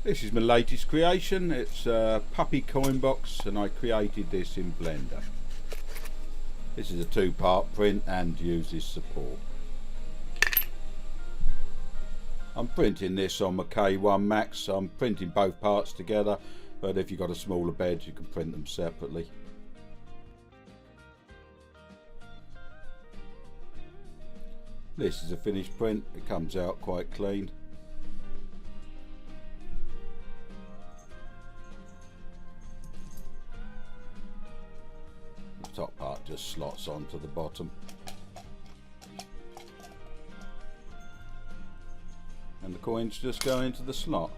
This is my latest creation. It's a puppy coin box and I created this in Blender. This is a two-part print and uses support. I'm printing this on my K1 Max. I'm printing both parts together, but if you've got a smaller bed you can print them separately. This is a finished print. It comes out quite clean. The top part just slots onto the bottom. And the coins just go into the slot.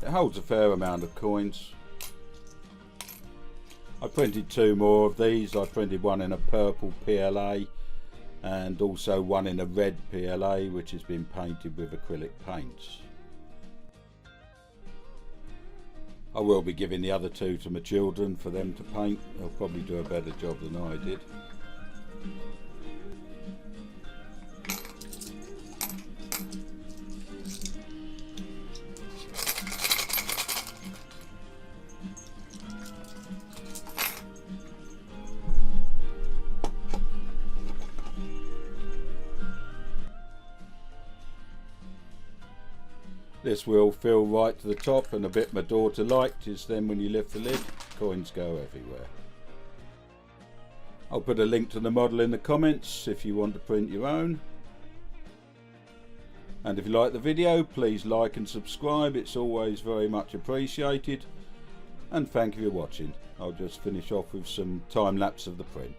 It holds a fair amount of coins. I printed two more of these. I printed one in a purple PLA and also one in a red PLA which has been painted with acrylic paints. I will be giving the other two to my children for them to paint. They'll probably do a better job than I did. This will fill right to the top, and a bit my daughter liked is then when you lift the lid, coins go everywhere. I'll put a link to the model in the comments if you want to print your own. And if you like the video, please like and subscribe, it's always very much appreciated. And thank you for watching. I'll just finish off with some time lapse of the print.